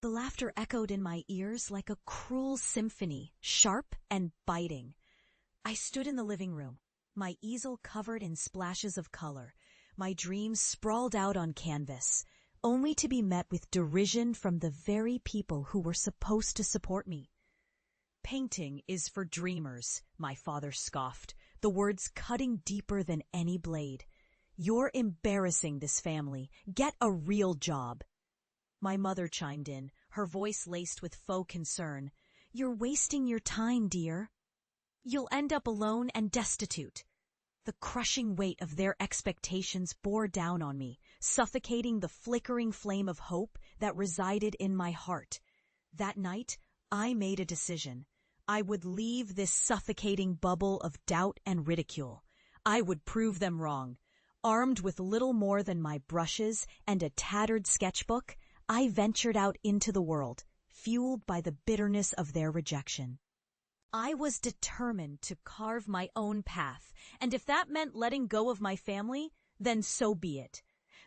The laughter echoed in my ears like a cruel symphony, sharp and biting. I stood in the living room, my easel covered in splashes of color, my dreams sprawled out on canvas, only to be met with derision from the very people who were supposed to support me. "Painting is for dreamers," my father scoffed, the words cutting deeper than any blade. "You're embarrassing this family. Get a real job." My mother chimed in, her voice laced with faux concern. "You're wasting your time, dear. You'll end up alone and destitute." The crushing weight of their expectations bore down on me, suffocating the flickering flame of hope that resided in my heart. That night, I made a decision. I would leave this suffocating bubble of doubt and ridicule. I would prove them wrong. Armed with little more than my brushes and a tattered sketchbook, I ventured out into the world, fueled by the bitterness of their rejection. I was determined to carve my own path, and if that meant letting go of my family, then so be it.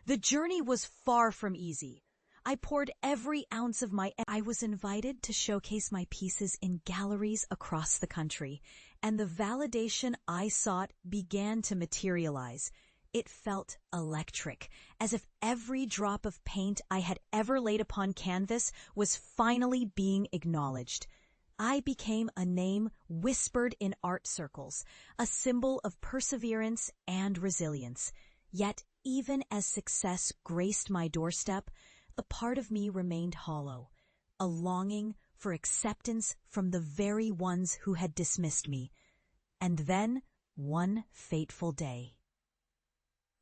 The journey was far from easy. I poured every ounce of I was invited to showcase my pieces in galleries across the country, and the validation I sought began to materialize. It felt electric, as if every drop of paint I had ever laid upon canvas was finally being acknowledged. I became a name whispered in art circles, a symbol of perseverance and resilience. Yet, even as success graced my doorstep, a part of me remained hollow, a longing for acceptance from the very ones who had dismissed me. And then, one fateful day,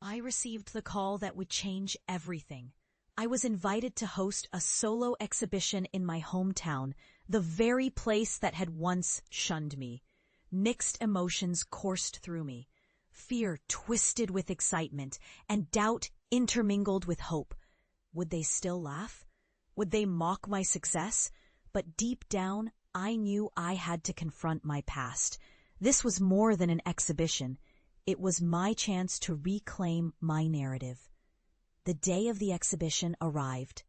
I received the call that would change everything. I was invited to host a solo exhibition in my hometown, the very place that had once shunned me. Mixed emotions coursed through me. Fear twisted with excitement, and doubt intermingled with hope. Would they still laugh? Would they mock my success? But deep down, I knew I had to confront my past. This was more than an exhibition. It was my chance to reclaim my narrative. The day of the exhibition arrived.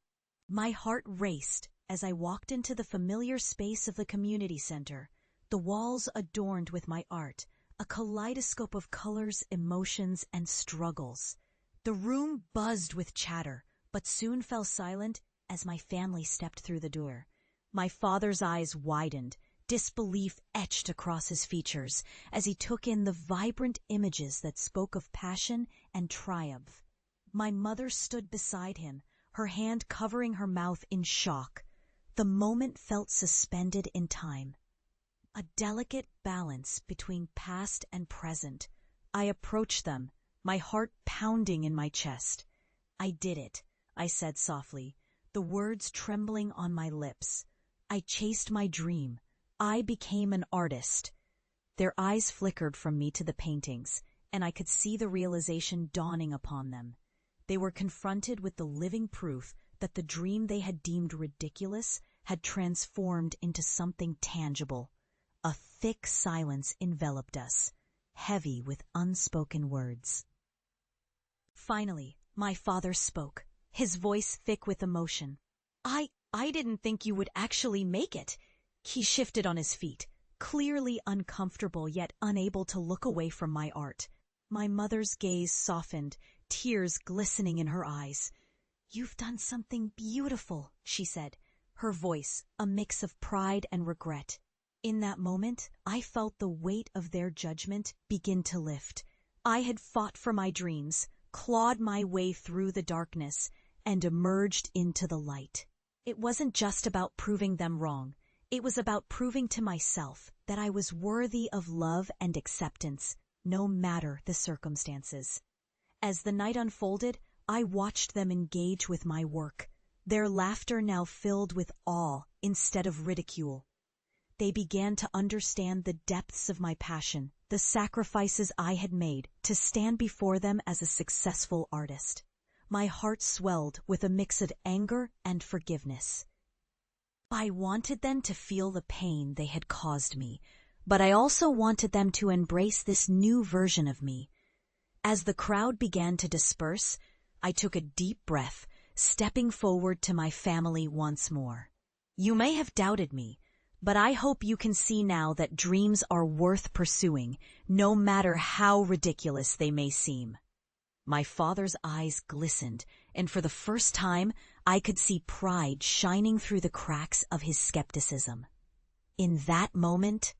My heart raced as I walked into the familiar space of the community center, the walls adorned with my art, a kaleidoscope of colors, emotions, and struggles. The room buzzed with chatter, but soon fell silent as my family stepped through the door. My father's eyes widened, disbelief etched across his features as he took in the vibrant images that spoke of passion and triumph. My mother stood beside him, her hand covering her mouth in shock. The moment felt suspended in time. A delicate balance between past and present. I approached them, my heart pounding in my chest. "I did it," I said softly, the words trembling on my lips. "I chased my dream. I became an artist." Their eyes flickered from me to the paintings, and I could see the realization dawning upon them. They were confronted with the living proof that the dream they had deemed ridiculous had transformed into something tangible. A thick silence enveloped us, heavy with unspoken words. Finally, my father spoke, his voice thick with emotion. I didn't think you would actually make it." He shifted on his feet, clearly uncomfortable yet unable to look away from my art. My mother's gaze softened, tears glistening in her eyes. "You've done something beautiful," she said, her voice a mix of pride and regret. In that moment, I felt the weight of their judgment begin to lift. I had fought for my dreams, clawed my way through the darkness, and emerged into the light. It wasn't just about proving them wrong. It was about proving to myself that I was worthy of love and acceptance, no matter the circumstances. As the night unfolded, I watched them engage with my work, their laughter now filled with awe instead of ridicule. They began to understand the depths of my passion, the sacrifices I had made to stand before them as a successful artist. My heart swelled with a mix of anger and forgiveness. I wanted them to feel the pain they had caused me, but I also wanted them to embrace this new version of me. As the crowd began to disperse, I took a deep breath, stepping forward to my family once more. You may have doubted me, but I hope you can see now that dreams are worth pursuing, no matter how ridiculous they may seem. My father's eyes glistened, and for the first time, I could see pride shining through the cracks of his skepticism. In that moment,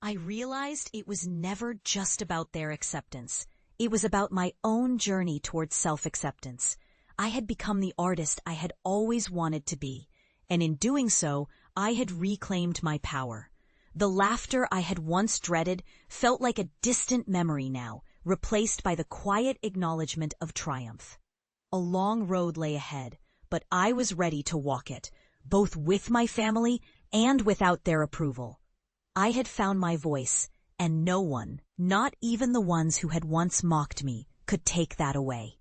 I realized it was never just about their acceptance. It was about my own journey towards self-acceptance. I had become the artist I had always wanted to be, and in doing so, I had reclaimed my power. The laughter I had once dreaded felt like a distant memory now, replaced by the quiet acknowledgement of triumph. A long road lay ahead, but I was ready to walk it, both with my family and without their approval. I had found my voice, and no one, not even the ones who had once mocked me, could take that away.